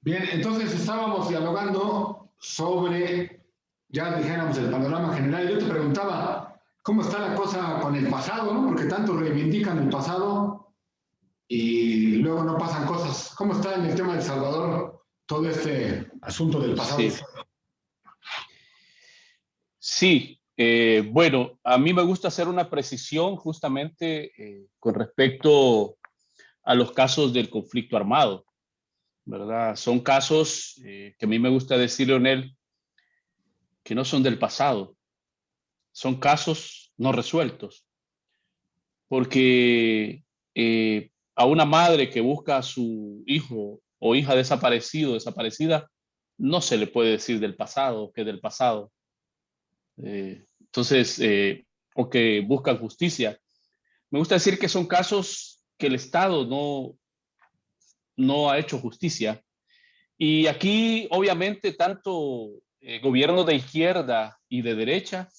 Bien, entonces estábamos dialogando sobre, ya dijéramos, el panorama general. Yo te preguntaba, ¿cómo está la cosa con el pasado, no? Porque tanto reivindican el pasado y luego no pasan cosas. ¿Cómo está en el tema de El Salvador todo este asunto del pasado? Sí, sí. Bueno, a mí me gusta hacer una precisión justamente con respecto a los casos del conflicto armado, ¿verdad? Son casos que a mí me gusta decir, Leonel, que no son del pasado, son casos no resueltos, porque a una madre que busca a su hijo o hija desaparecido, desaparecida, no se le puede decir del pasado, que del pasado. Entonces, o que buscan justicia. Me gusta decir que son casos que el Estado no ha hecho justicia. Y aquí, obviamente, tanto gobiernos de izquierda y de derecha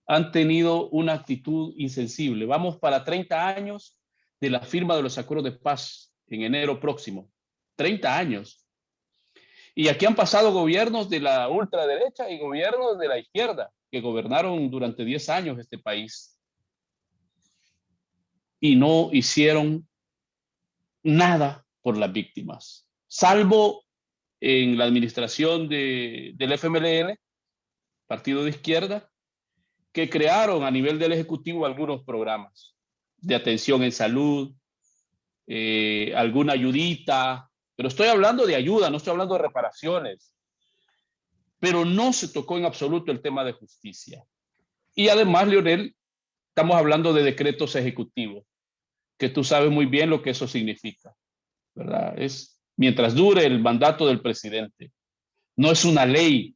han tenido una actitud insensible. Vamos para 30 años de la firma de los acuerdos de paz en enero próximo. 30 años. Y aquí han pasado gobiernos de la ultraderecha y gobiernos de la izquierda que gobernaron durante 10 años este país y no hicieron nada por las víctimas, salvo en la administración del FMLN, partido de izquierda, que crearon a nivel del Ejecutivo algunos programas de atención en salud, alguna ayudita, pero estoy hablando de ayuda, no estoy hablando de reparaciones, pero no se tocó en absoluto el tema de justicia. Y además, Leonel, estamos hablando de decretos ejecutivos, que tú sabes muy bien lo que eso significa, ¿verdad? Es mientras dure el mandato del presidente. No es una ley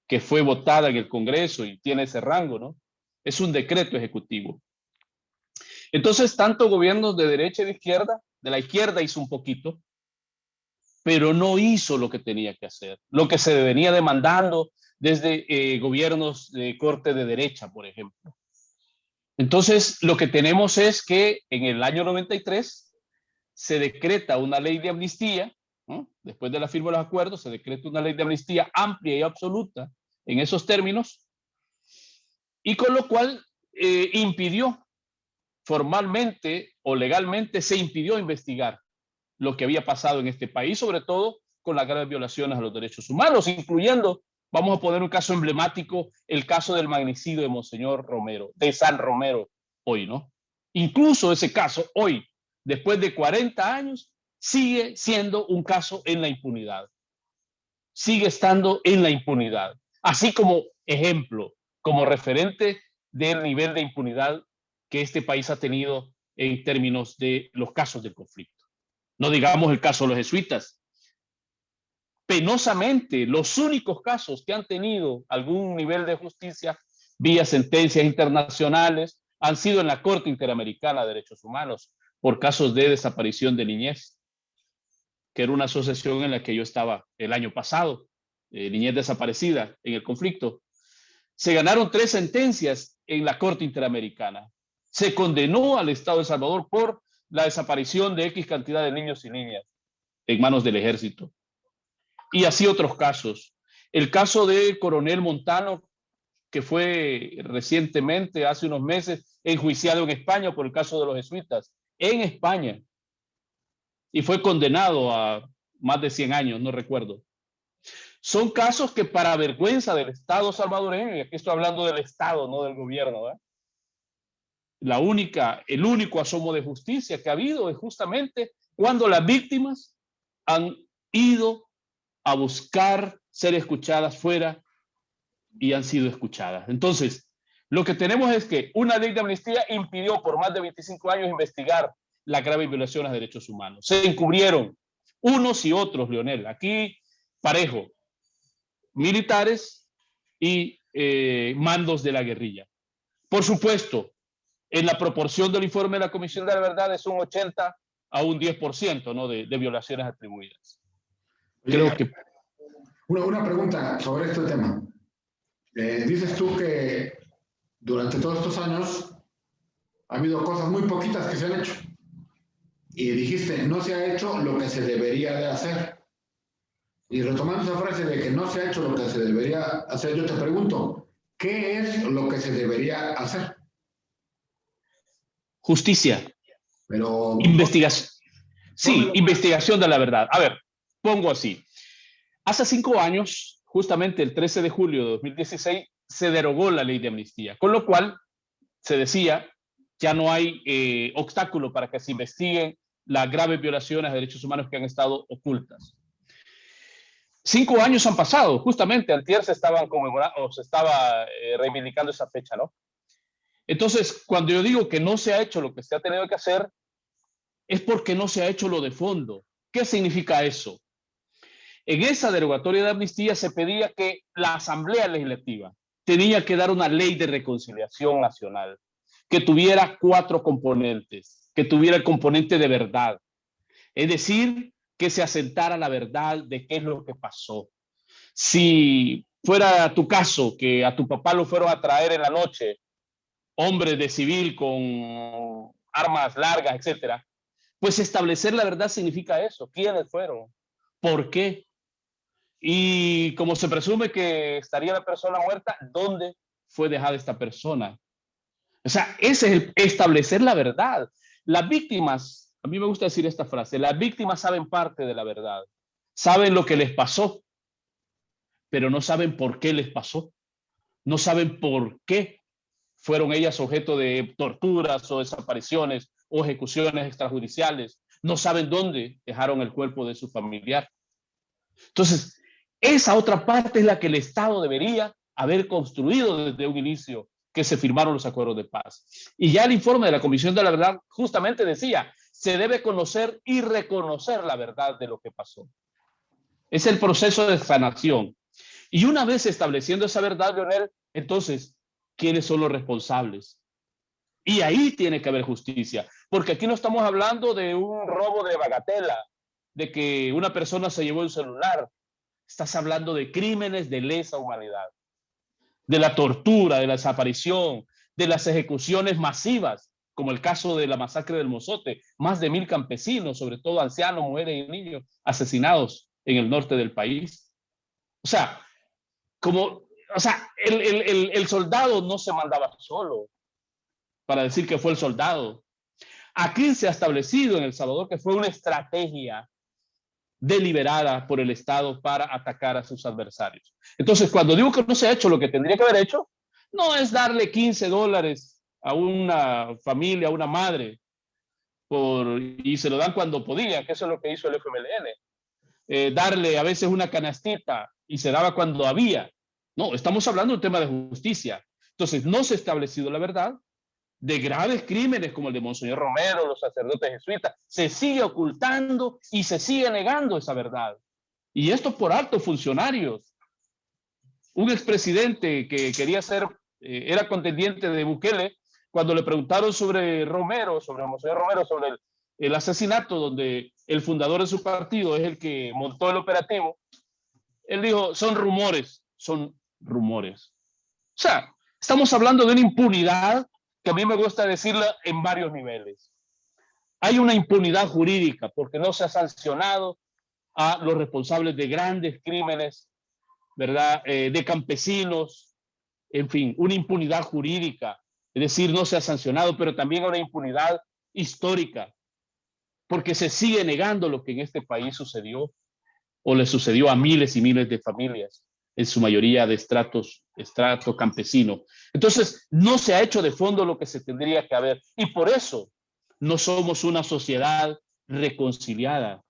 que fue votada en el Congreso y tiene ese rango, ¿no? Es un decreto ejecutivo. Entonces, tanto gobiernos de derecha y de izquierda, de la izquierda hizo un poquito, pero no hizo lo que tenía que hacer, lo que se venía demandando desde gobiernos de corte de derecha, por ejemplo. Entonces, lo que tenemos es que en el año 93 se decreta una ley de amnistía, ¿no? Después de la firma de los acuerdos, se decreta una ley de amnistía amplia y absoluta en esos términos, y con lo cual impidió formalmente o legalmente, se impidió investigar lo que había pasado en este país, sobre todo con las graves violaciones a los derechos humanos, incluyendo, vamos a poner un caso emblemático, el caso del magnicidio de Monseñor Romero, de San Romero, hoy, ¿no? Incluso ese caso, hoy, después de 40 años, sigue siendo un caso en la impunidad. Sigue estando en la impunidad. Así como ejemplo, como referente del nivel de impunidad que este país ha tenido en términos de los casos del conflicto. No digamos el caso de los jesuitas. Penosamente, los únicos casos que han tenido algún nivel de justicia vía sentencias internacionales han sido en la Corte Interamericana de Derechos Humanos por casos de desaparición de niñez, que era una asociación en la que yo estaba el año pasado, niñez desaparecida en el conflicto. Se ganaron 3 sentencias en la Corte Interamericana. Se condenó al Estado de El Salvador por la desaparición de X cantidad de niños y niñas en manos del ejército. Y así otros casos. El caso de Coronel Montano, que fue recientemente, hace unos meses, enjuiciado en España por el caso de los jesuitas, en España, y fue condenado a más de 100 años, no recuerdo. Son casos que, para vergüenza del Estado salvadoreño, y aquí estoy hablando del Estado, no del gobierno, el único asomo de justicia que ha habido es justamente cuando las víctimas han ido a buscar ser escuchadas fuera y han sido escuchadas. Entonces, lo que tenemos es que una ley de amnistía impidió por más de 25 años investigar las graves violaciones de derechos humanos. Se encubrieron unos y otros, Leonel. Aquí, parejo, militares y mandos de la guerrilla. Por supuesto, en la proporción del informe de la Comisión de la Verdad es un 80 a un 10%, ¿no? de violaciones atribuidas. Creo que... Una pregunta sobre este tema. Dices tú que durante todos estos años ha habido cosas muy poquitas que se han hecho. Y dijiste, no se ha hecho lo que se debería de hacer. Y retomando esa frase de que no se ha hecho lo que se debería hacer, yo te pregunto, ¿qué es lo que se debería hacer? Justicia, Pero investigación. Sí, pónmelo más. investigación de la verdad. A ver, pongo así. Hace 5 años, justamente el 13 de julio de 2016, se derogó la ley de amnistía, con lo cual se decía, ya no hay obstáculo para que se investiguen las graves violaciones de derechos humanos que han estado ocultas. 5 años han pasado, justamente antier se estaban conmemorando, o se estaba reivindicando esa fecha, ¿no? Entonces, cuando yo digo que no se ha hecho lo que se ha tenido que hacer, es porque no se ha hecho lo de fondo. ¿Qué significa eso? En esa derogatoria de amnistía se pedía que la Asamblea Legislativa tenía que dar una ley de reconciliación nacional que tuviera 4 componentes, que tuviera el componente de verdad, es decir, que se asentara la verdad de qué es lo que pasó. Si fuera tu caso, que a tu papá lo fueron a traer en la noche, hombres de civil con armas largas, etcétera, pues establecer la verdad significa eso. ¿Quiénes fueron? ¿Por qué? Y como se presume que estaría la persona muerta, ¿dónde fue dejada esta persona? O sea, ese es el establecer la verdad. Las víctimas, a mí me gusta decir esta frase, las víctimas saben parte de la verdad, saben lo que les pasó, pero no saben por qué les pasó, no saben por qué fueron ellas objeto de torturas o desapariciones o ejecuciones extrajudiciales, no saben dónde dejaron el cuerpo de su familiar. Entonces, esa otra parte es la que el Estado debería haber construido desde un inicio que se firmaron los acuerdos de paz. Y ya el informe de la Comisión de la Verdad justamente decía, se debe conocer y reconocer la verdad de lo que pasó. Es el proceso de sanación. Y una vez estableciendo esa verdad, Leonel, entonces, ¿quiénes son los responsables? Y ahí tiene que haber justicia, porque aquí no estamos hablando de un robo de bagatela, de que una persona se llevó el celular. Estás hablando de crímenes de lesa humanidad, de la tortura, de la desaparición, de las ejecuciones masivas, como el caso de la masacre del Mozote, más de 1000 campesinos, sobre todo ancianos, mujeres y niños, asesinados en el norte del país. O sea, el soldado no se mandaba solo para decir que fue el soldado. Aquí se ha establecido en El Salvador que fue una estrategia deliberada por el Estado para atacar a sus adversarios. Entonces, cuando digo que no se ha hecho lo que tendría que haber hecho, no es darle $15 a una familia, a una madre, y se lo dan cuando podía, que eso es lo que hizo el FMLN. Darle a veces una canastita y se daba cuando había. No, estamos hablando de un tema de justicia. Entonces, no se ha establecido la verdad de graves crímenes como el de Monseñor Romero, los sacerdotes jesuitas. Se sigue ocultando y se sigue negando esa verdad. Y esto por altos funcionarios. Un expresidente que quería ser, era contendiente de Bukele, cuando le preguntaron sobre Romero, sobre Monseñor Romero, sobre el asesinato donde el fundador de su partido es el que montó el operativo, él dijo, son rumores, son rumores. O sea, estamos hablando de una impunidad que a mí me gusta decirla en varios niveles. Hay una impunidad jurídica porque no se ha sancionado a los responsables de grandes crímenes, ¿verdad? De campesinos, en fin, una impunidad jurídica, es decir, no se ha sancionado, pero también una impunidad histórica, porque se sigue negando lo que en este país sucedió o le sucedió a miles y miles de familias, en su mayoría de estrato campesino. Entonces, no se ha hecho de fondo lo que se tendría que haber, y por eso no somos una sociedad reconciliada.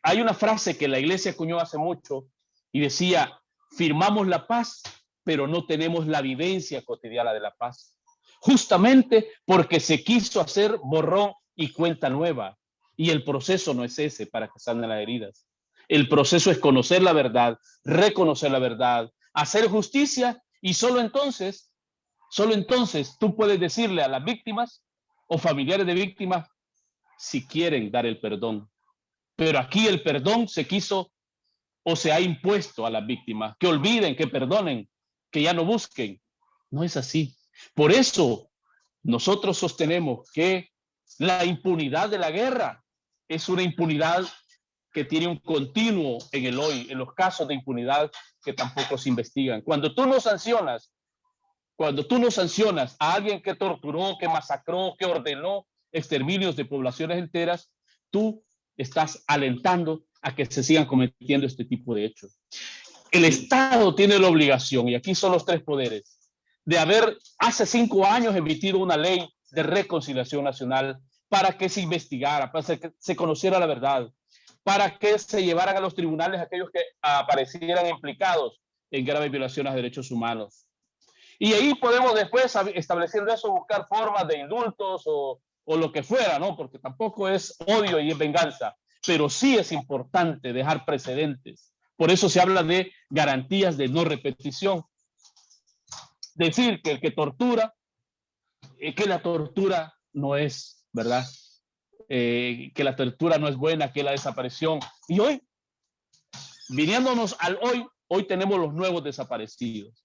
Hay una frase que la iglesia acuñó hace mucho y decía, firmamos la paz, pero no tenemos la vivencia cotidiana de la paz. Justamente porque se quiso hacer borrón y cuenta nueva. Y el proceso no es ese para que sanen las heridas. El proceso es conocer la verdad, reconocer la verdad, hacer justicia y solo entonces tú puedes decirle a las víctimas o familiares de víctimas si quieren dar el perdón. Pero aquí el perdón se quiso o se ha impuesto a las víctimas, que olviden, que perdonen, que ya no busquen. No es así. Por eso nosotros sostenemos que la impunidad de la guerra es una impunidad que tiene un continuo en el hoy, en los casos de impunidad que tampoco se investigan. Cuando tú no sancionas a alguien que torturó, que masacró, que ordenó exterminios de poblaciones enteras, tú estás alentando a que se sigan cometiendo este tipo de hechos. El Estado tiene la obligación, y aquí son los tres poderes, de haber hace 5 años emitido una ley de reconciliación nacional para que se investigara, para que se conociera la verdad, para que se llevaran a los tribunales aquellos que aparecieran implicados en graves violaciones de derechos humanos. Y ahí podemos después, estableciendo eso, buscar formas de indultos o lo que fuera, ¿no? Porque tampoco es odio y es venganza, pero sí es importante dejar precedentes. Por eso se habla de garantías de no repetición. Decir que el que tortura, que la tortura no es, ¿verdad? Que la tortura no es buena, que la desaparición. Y hoy, viniéndonos al hoy tenemos los nuevos desaparecidos.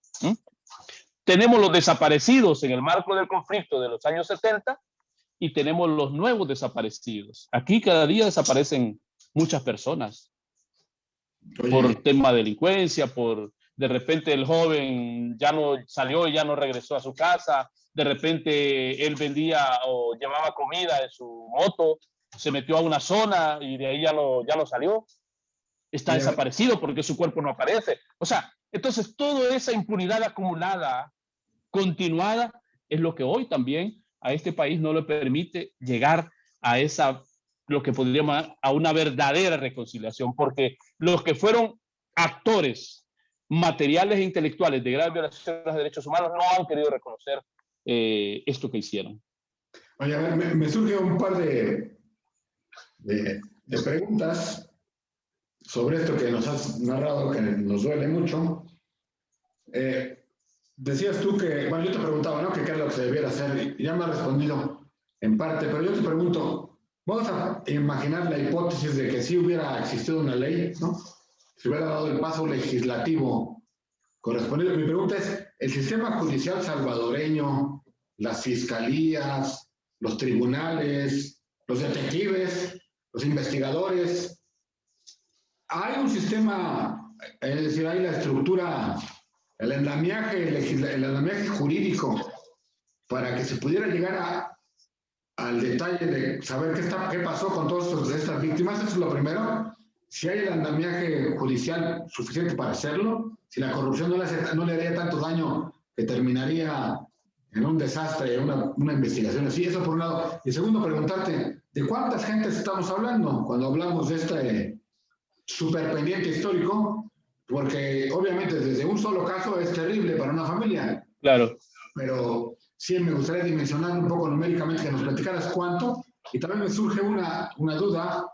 Tenemos los desaparecidos en el marco del conflicto de los años 70 y tenemos los nuevos desaparecidos. Aquí cada día desaparecen muchas personas. Oye, por tema de delincuencia, por de repente el joven ya no salió y ya no regresó a su casa, de repente él vendía o llevaba comida en su moto, se metió a una zona y de ahí ya no salió, está desaparecido porque su cuerpo no aparece. O sea, entonces toda esa impunidad acumulada, continuada, es lo que hoy también a este país no le permite llegar a esa, lo que podríamos llamar, a una verdadera reconciliación, porque los que fueron actores materiales e intelectuales de graves violaciones de derechos humanos no han querido reconocer esto que hicieron. Oye, a ver, me surge un par de preguntas sobre esto que nos has narrado, que nos duele mucho. Decías tú que, bueno, yo te preguntaba, ¿no? Que qué es lo que se debiera hacer, y ya me has respondido en parte, pero yo te pregunto, vamos a imaginar la hipótesis de que sí hubiera existido una ley, ¿no? Se hubiera dado el paso legislativo correspondiente. Mi pregunta es, ¿el sistema judicial salvadoreño, las fiscalías, los tribunales, los detectives, los investigadores, hay un sistema, es decir, hay la estructura, el andamiaje jurídico para que se pudiera llegar al detalle de saber qué pasó con todas estas víctimas? Eso es lo primero. Si hay el andamiaje judicial suficiente para hacerlo, si la corrupción no le haría tanto daño que terminaría en un desastre, una investigación así. Eso por un lado. Y segundo, preguntarte, ¿de cuántas gentes estamos hablando cuando hablamos de este superpendiente histórico? Porque obviamente desde un solo caso es terrible para una familia. Claro. Pero sí me gustaría dimensionar un poco numéricamente, que nos platicaras cuánto. Y también me surge una duda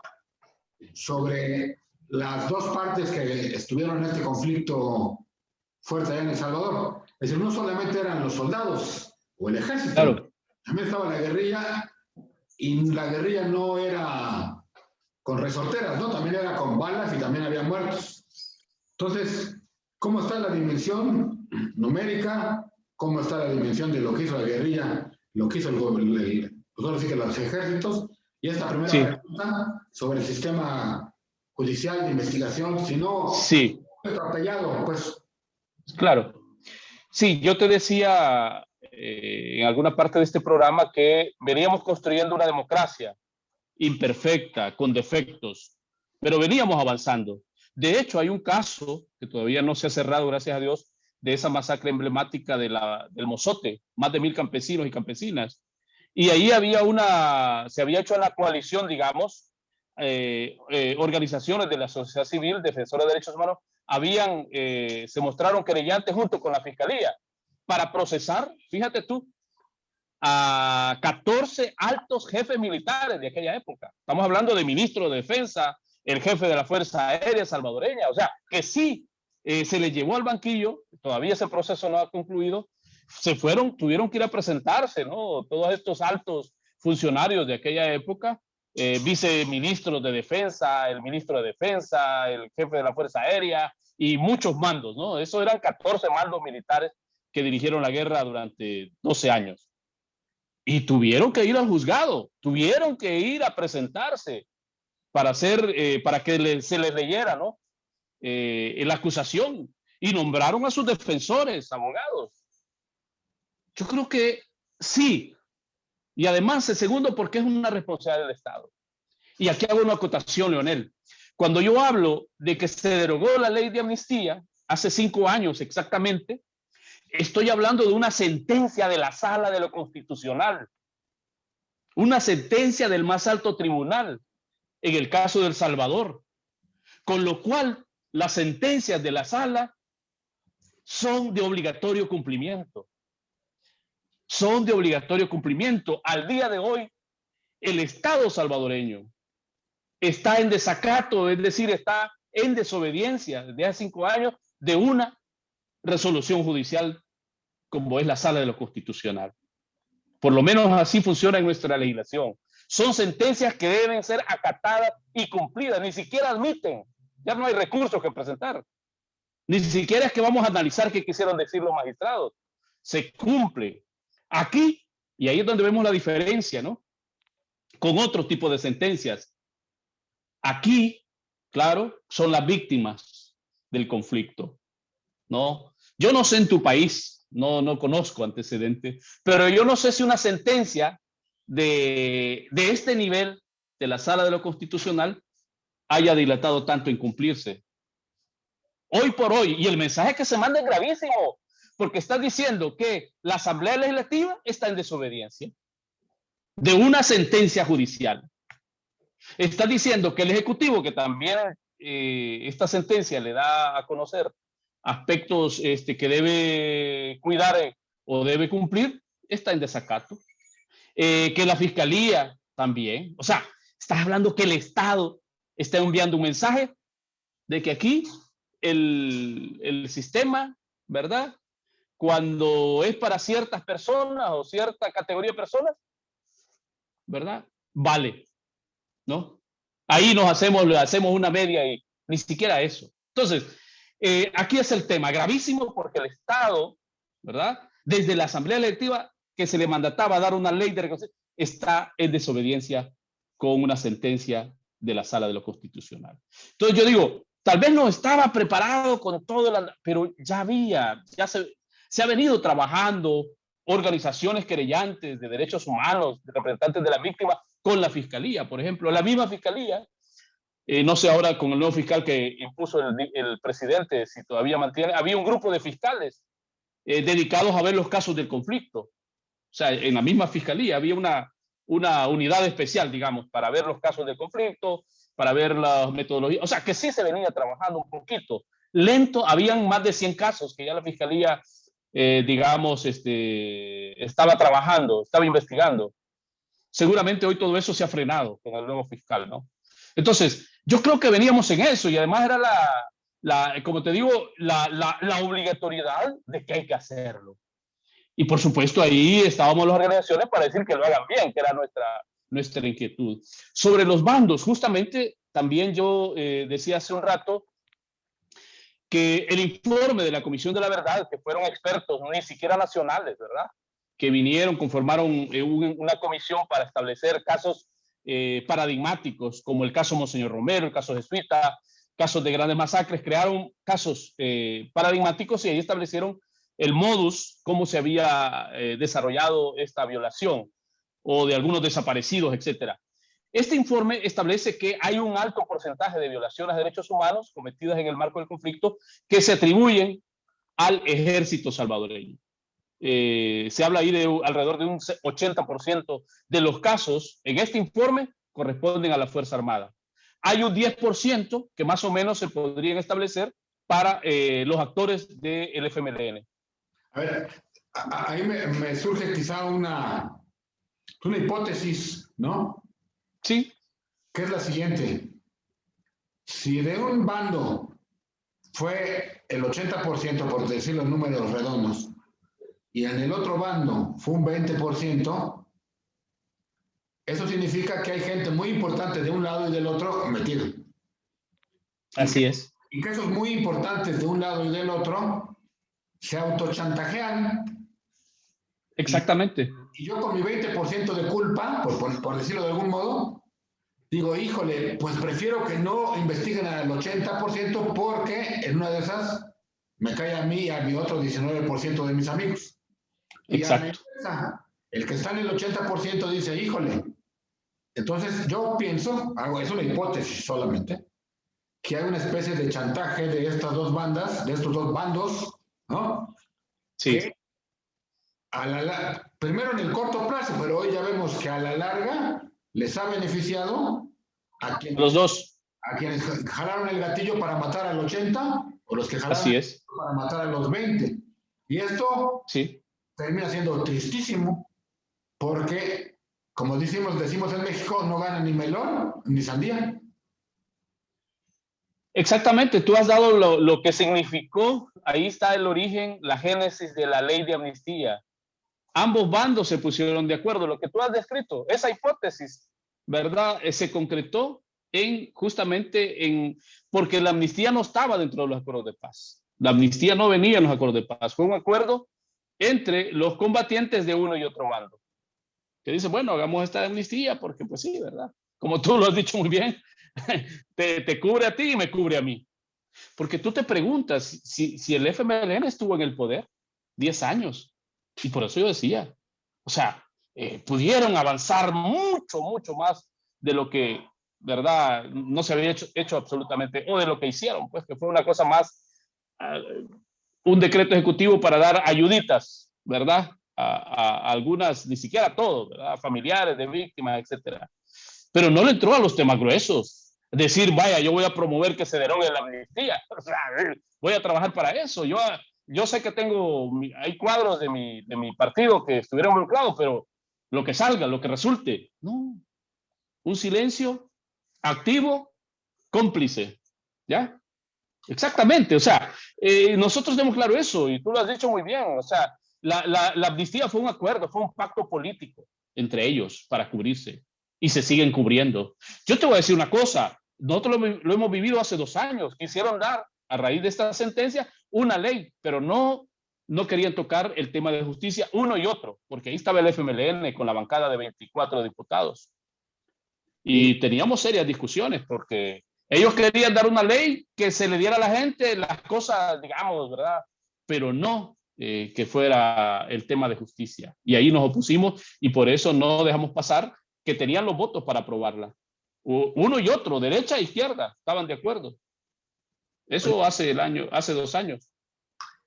sobre las dos partes que estuvieron en este conflicto fuerte allá en El Salvador. Es decir, no solamente eran los soldados o el ejército, claro, también estaba la guerrilla, y la guerrilla no era con resorteras, ¿no? También era con balas y también había muertos. Entonces, ¿cómo está la dimensión numérica? ¿Cómo está la dimensión de lo que hizo la guerrilla, lo que hizo los ejércitos? Y esta primera pregunta sobre el sistema judicial de investigación, si no, atropellado, pues. Claro. Sí, yo te decía en alguna parte de este programa que veníamos construyendo una democracia imperfecta, con defectos, pero veníamos avanzando. De hecho, hay un caso que todavía no se ha cerrado, gracias a Dios, de esa masacre emblemática del Mozote, más de 1,000 campesinos y campesinas. Y ahí se había hecho una coalición, digamos, organizaciones de la sociedad civil, defensoras de derechos humanos, se mostraron querellantes junto con la fiscalía para procesar, fíjate tú, a 14 altos jefes militares de aquella época. Estamos hablando de ministro de Defensa, el jefe de la Fuerza Aérea salvadoreña, o sea, que sí se les llevó al banquillo, todavía ese proceso no ha concluido, tuvieron que ir a presentarse, ¿no? Todos estos altos funcionarios de aquella época, viceministros de Defensa, el ministro de Defensa, el jefe de la Fuerza Aérea y muchos mandos, ¿no? Esos eran 14 mandos militares que dirigieron la guerra durante 12 años. Y tuvieron que ir al juzgado, tuvieron que ir a presentarse. para que se les leyera, ¿no? La acusación, y nombraron a sus defensores, abogados. Yo creo que sí. Y además, el segundo, porque es una responsabilidad del Estado. Y aquí hago una acotación, Leonel. Cuando yo hablo de que se derogó la ley de amnistía hace 5 años exactamente, estoy hablando de una sentencia de la Sala de lo Constitucional, una sentencia del más alto tribunal en el caso de El Salvador, con lo cual las sentencias de la Sala son de obligatorio cumplimiento. Son de obligatorio cumplimiento. Al día de hoy, el Estado salvadoreño está en desacato, es decir, está en desobediencia desde hace 5 años de una resolución judicial como es la Sala de lo Constitucional. Por lo menos así funciona en nuestra legislación. Son sentencias que deben ser acatadas y cumplidas. Ni siquiera admiten. Ya no hay recursos que presentar. Ni siquiera es que vamos a analizar qué quisieron decir los magistrados. Se cumple. Aquí, y ahí es donde vemos la diferencia, ¿no? Con otro tipo de sentencias. Aquí, claro, son las víctimas del conflicto, ¿no? Yo no sé en tu país, no conozco antecedentes, pero yo no sé si una sentencia de este nivel de la Sala de lo Constitucional haya dilatado tanto en cumplirse. Hoy por hoy, y el mensaje que se manda es gravísimo, porque está diciendo que la Asamblea Legislativa está en desobediencia de una sentencia judicial. Está diciendo que el Ejecutivo, que también esta sentencia le da a conocer aspectos que debe cuidar o debe cumplir, está en desacato. Que la Fiscalía también. O sea, estás hablando que el Estado está enviando un mensaje de que aquí el sistema, ¿verdad? Cuando es para ciertas personas o cierta categoría de personas, ¿verdad? Vale, ¿no? Ahí hacemos una media y ni siquiera eso. Entonces, aquí es el tema gravísimo porque el Estado, ¿verdad? Desde la Asamblea Legislativa que se le mandataba a dar una ley de reconciliación, está en desobediencia con una sentencia de la Sala de lo Constitucional. Entonces yo digo, tal vez no estaba preparado con todo, pero ya se ha venido trabajando organizaciones querellantes de derechos humanos, de representantes de las víctimas, con la Fiscalía, por ejemplo. La misma Fiscalía, no sé ahora con el nuevo fiscal que impuso el presidente, si todavía mantiene, había un grupo de fiscales dedicados a ver los casos del conflicto. O sea, en la misma Fiscalía había una unidad especial, digamos, para ver los casos del conflicto, para ver las metodologías. O sea, que sí se venía trabajando un poquito. Lento, habían más de 100 casos que ya la Fiscalía, digamos, estaba trabajando, estaba investigando. Seguramente hoy todo eso se ha frenado con el nuevo fiscal, ¿no? Entonces, yo creo que veníamos en eso y además era como te digo, la obligatoriedad de que hay que hacerlo. Y por supuesto ahí estábamos las organizaciones para decir que lo hagan bien, que era nuestra inquietud. Sobre los bandos, justamente también yo decía hace un rato que el informe de la Comisión de la Verdad, que fueron expertos, ni siquiera nacionales, ¿verdad? Que vinieron, conformaron una comisión para establecer casos paradigmáticos, como el caso Monseñor Romero, el caso jesuita, casos de grandes masacres, crearon casos paradigmáticos y ahí establecieron el modus, cómo se había desarrollado esta violación, o de algunos desaparecidos, etcétera. Este informe establece que hay un alto porcentaje de violaciones de derechos humanos cometidas en el marco del conflicto que se atribuyen al ejército salvadoreño. Se habla ahí de alrededor de un 80% de los casos en este informe corresponden a la Fuerza Armada. Hay un 10% que más o menos se podrían establecer para los actores del FMLN. A ver, ahí me surge quizá una hipótesis, ¿no? Sí. Que es la siguiente. Si de un bando fue el 80%, por decir los números redondos, y en el otro bando fue un 20%, eso significa que hay gente muy importante de un lado y del otro metido. Así es. Y que esos muy importantes de un lado y del otro se autochantajean. Exactamente. Y yo con mi 20% de culpa, por decirlo de algún modo, digo, híjole, pues prefiero que no investiguen al 80% porque en una de esas me cae a mí y a mi otro 19% de mis amigos. Y a la Exacto. inversa, el que está en el 80% dice, híjole. Entonces yo pienso, es una hipótesis solamente, que hay una especie de chantaje de estas dos bandas, de estos dos bandos, ¿no? Sí. Que primero en el corto plazo, pero hoy ya vemos que a la larga les ha beneficiado a Los quienes, dos. a quienes jalaron el gatillo para matar al 80 o los que jalaron Así el es. gatillo para matar a los 20. Y esto Sí. termina siendo tristísimo porque, como decimos en México, no gana ni melón ni sandía. Exactamente, tú has dado lo que significó, ahí está el origen, la génesis de la ley de amnistía. Ambos bandos se pusieron de acuerdo, lo que tú has descrito, esa hipótesis, ¿verdad? Se concretó porque la amnistía no estaba dentro de los acuerdos de paz. La amnistía no venía en los acuerdos de paz, fue un acuerdo entre los combatientes de uno y otro bando. Que dice, bueno, hagamos esta amnistía porque pues sí, ¿verdad? Como tú lo has dicho muy bien, te cubre a ti y me cubre a mí. Porque tú te preguntas si el FMLN estuvo en el poder 10 años. Y por eso yo decía, o sea, pudieron avanzar mucho, mucho más de lo que, ¿verdad? No se había hecho absolutamente, o de lo que hicieron, pues que fue una cosa más, un decreto ejecutivo para dar ayuditas, ¿verdad? A algunas, ni siquiera a todos, ¿verdad? Familiares de víctimas, etcétera. Pero no le entró a los temas gruesos. Decir, vaya, yo voy a promover que se derogue la amnistía. O sea, voy a trabajar para eso. Yo sé que hay cuadros de mi partido que estuvieron involucrados, pero lo que salga, lo que resulte, no. Un silencio activo, cómplice. ¿Ya? Exactamente. O sea, nosotros tenemos claro eso y tú lo has dicho muy bien. O sea, la amnistía fue un acuerdo, fue un pacto político entre ellos para cubrirse y se siguen cubriendo. Yo te voy a decir una cosa, nosotros lo hemos vivido hace 2 años, quisieron dar a raíz de esta sentencia una ley, pero no querían tocar el tema de justicia uno y otro, porque ahí estaba el FMLN con la bancada de 24 diputados Y y teníamos serias discusiones porque ellos querían dar una ley que se le diera a la gente las cosas, digamos, ¿verdad? Pero no que fuera el tema de justicia. Y ahí nos opusimos y por eso no dejamos pasar que tenían los votos para aprobarla. Uno y otro, derecha e izquierda, estaban de acuerdo. Eso hace 2 años.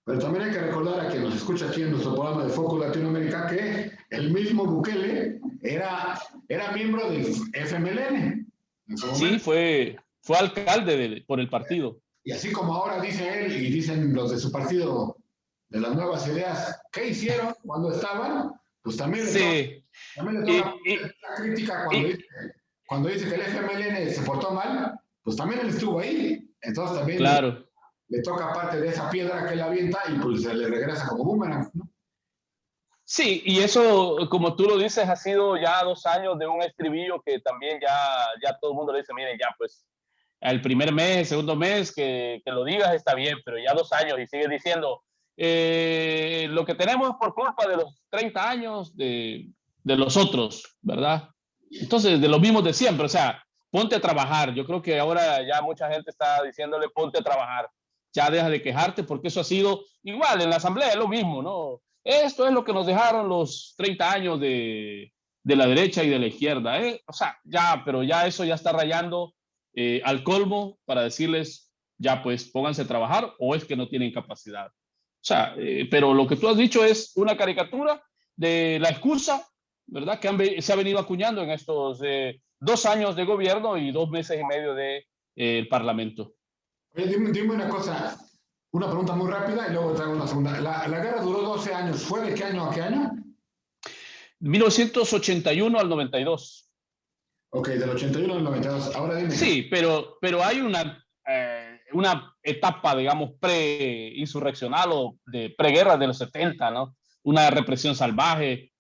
pero también hay que recordar a quien nos escucha aquí en nuestro programa de Foco Latinoamérica que el mismo Bukele era miembro del FMLN en su Sí, momento. fue alcalde por el partido. Y así como ahora dice él y dicen los de su partido de las nuevas ideas, ¿qué hicieron cuando estaban? Pues Sí, también le toca y, y, la crítica y cuando dice que el FMLN se portó mal, pues también él estuvo ahí. Entonces también claro. le toca parte de esa piedra que él avienta y pues se le regresa como boomerang, ¿no? Sí, y eso, como tú lo dices, ha sido ya 2 años de un estribillo que también ya todo el mundo le dice, miren, ya pues, el primer mes, segundo mes que lo digas está bien, pero ya 2 años y sigues diciendo, lo que tenemos es por culpa de los 30 años de los otros, ¿verdad? Entonces, de los mismos de siempre, o sea, ponte a trabajar. Yo creo que ahora ya mucha gente está diciéndole, ponte a trabajar. Ya deja de quejarte porque eso ha sido igual en la asamblea, es lo mismo, ¿no? Esto es lo que nos dejaron los 30 años de la derecha y de la izquierda. O sea, ya, pero ya eso ya está rayando al colmo para decirles, ya pues pónganse a trabajar o es que no tienen capacidad. O sea, pero lo que tú has dicho es una caricatura de la excusa, ¿verdad? Que se ha venido acuñando en estos 2 años de gobierno y 2 meses y medio de Parlamento. Oye, dime una cosa, una pregunta muy rápida y luego traigo una segunda. La guerra duró 12 años, ¿fue de qué año a qué año? 1981 al 92. Ok, del 81 al 92. Ahora dime. Sí, pero hay una etapa, digamos, pre-insurreccional o de preguerra de los 70, ¿no? Una represión salvaje.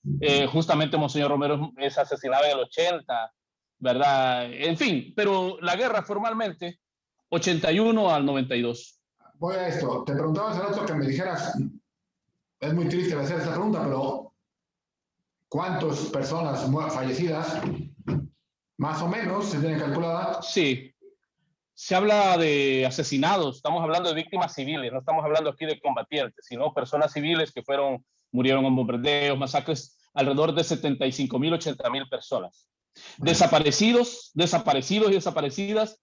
Justamente Monseñor Romero es asesinado en el 80, ¿verdad? En fin, pero la guerra formalmente, 81 al 92. Voy a esto. Te preguntaba hace rato que me dijeras, es muy triste hacer esta pregunta, pero ¿cuántas personas fallecidas Más o menos, se tiene calculada. Sí, se habla de asesinados, estamos hablando de víctimas civiles, no estamos hablando aquí de combatientes, sino personas civiles que murieron en bombardeos, masacres, alrededor de 75,000, 80,000 personas. Bueno, Desaparecidos y desaparecidas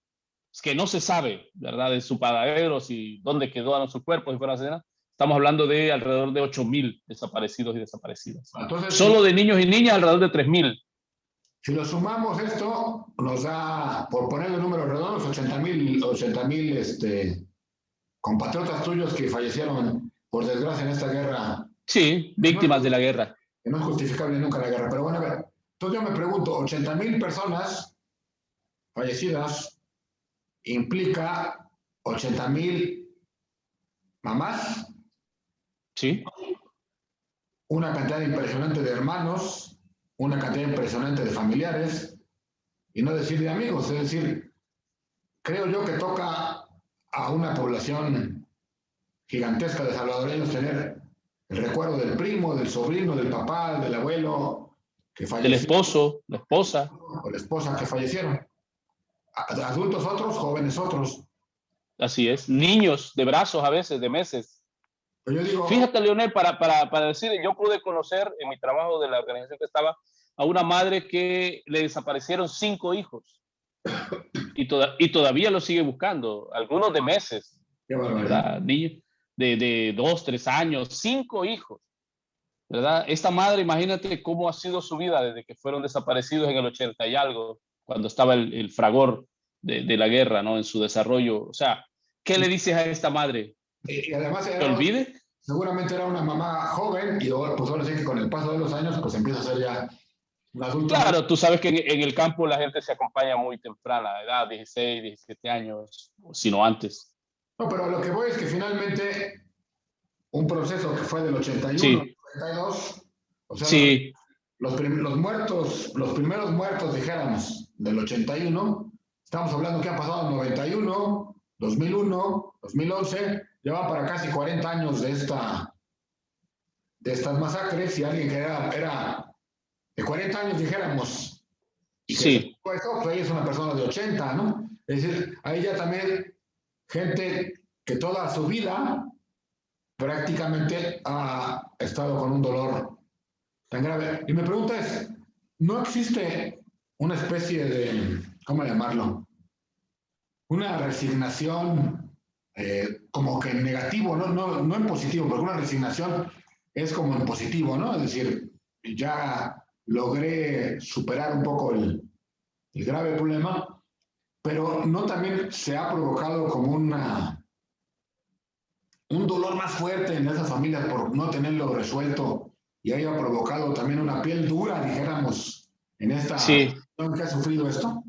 que no se sabe, ¿verdad?, de su paradero, si dónde quedaron sus cuerpos, si fueron asesinados. Estamos hablando de alrededor de 8,000 desaparecidos y desaparecidas. entonces, Solo de niños y niñas, alrededor de 3,000. si lo sumamos esto, nos da, por poner los números redondos, 80,000 compatriotas tuyos que fallecieron, por desgracia, en esta guerra. Sí, Que no, víctimas de la guerra. que no es justificable nunca la guerra. Pero bueno, a ver, entonces yo me pregunto, 80,000 personas fallecidas implica 80,000 mamás, Sí, una cantidad impresionante de hermanos, una cantidad impresionante de familiares, y no decir de amigos, es decir, creo yo que toca a una población gigantesca de salvadoreños tener el recuerdo del primo, del sobrino, del papá, del abuelo que del falleció, esposo, la esposa. o la esposa que fallecieron. Adultos otros, jóvenes otros. Así es. Niños de brazos a veces, de meses. Pero yo digo, Fíjate, Leonel, para decir, yo pude conocer en mi trabajo de la organización que estaba a una madre que le desaparecieron 5 hijos y todavía lo sigue buscando, algunos de meses, qué barbaridad. ¿verdad? Niños de 2, 3 años, 5 hijos, ¿verdad? Esta madre, imagínate cómo ha sido su vida desde que fueron desaparecidos en el 80 y algo, cuando estaba el fragor de la guerra, ¿no? En su desarrollo. O sea, ¿qué le dices a esta madre? Y además ¿Te olvide? seguramente era una mamá joven y ahora, pues ahora sí que con el paso de los años pues empieza a ser ya un adulto mayor. Claro, tú sabes que en el campo la gente se acompaña muy temprana, edad, 16, 17 años, si no antes. No, pero lo que voy es que finalmente un proceso que fue del 81 al Sí, 92, o sea, sí, los primeros muertos, dijéramos, del 81, estamos hablando que han pasado 91, 2001, 2011, lleva para casi 40 años de estas masacres, y alguien que era de 40 años, dijéramos, y que sí, pues ahí es una persona de 80, ¿no? Es decir, ahí ya también gente que toda su vida prácticamente ha estado con un dolor tan grave. Y mi pregunta es, ¿no existe una especie de, ¿cómo llamarlo? Una resignación como que en negativo, no en positivo, porque una resignación es como en positivo, ¿no? Es decir, ya logré superar un poco el grave problema, pero no también se ha provocado como un dolor más fuerte en esas familias por no tenerlo resuelto y haya provocado también una piel dura, dijéramos, en esta sí. población que ha sufrido esto.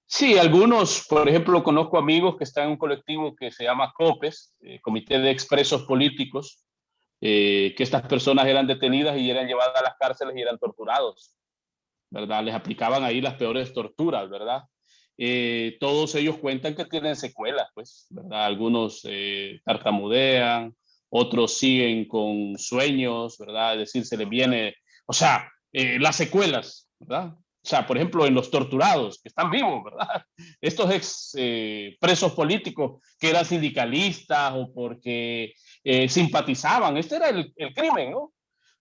Sí, algunos, por ejemplo, conozco amigos que están en un colectivo que se llama COPES, Comité de Expresos Políticos, que estas personas eran detenidas y eran llevadas a las cárceles y eran torturados, ¿verdad? Les aplicaban ahí las peores torturas, ¿verdad? Todos ellos cuentan que tienen secuelas, pues, ¿verdad? Algunos tartamudean, otros siguen con sueños, ¿verdad? Es decir, se les viene, o sea, las secuelas, ¿verdad? O sea, por ejemplo, en los torturados, que están vivos, ¿verdad? Estos ex presos políticos que eran sindicalistas o porque simpatizaban, este era el crimen, ¿no?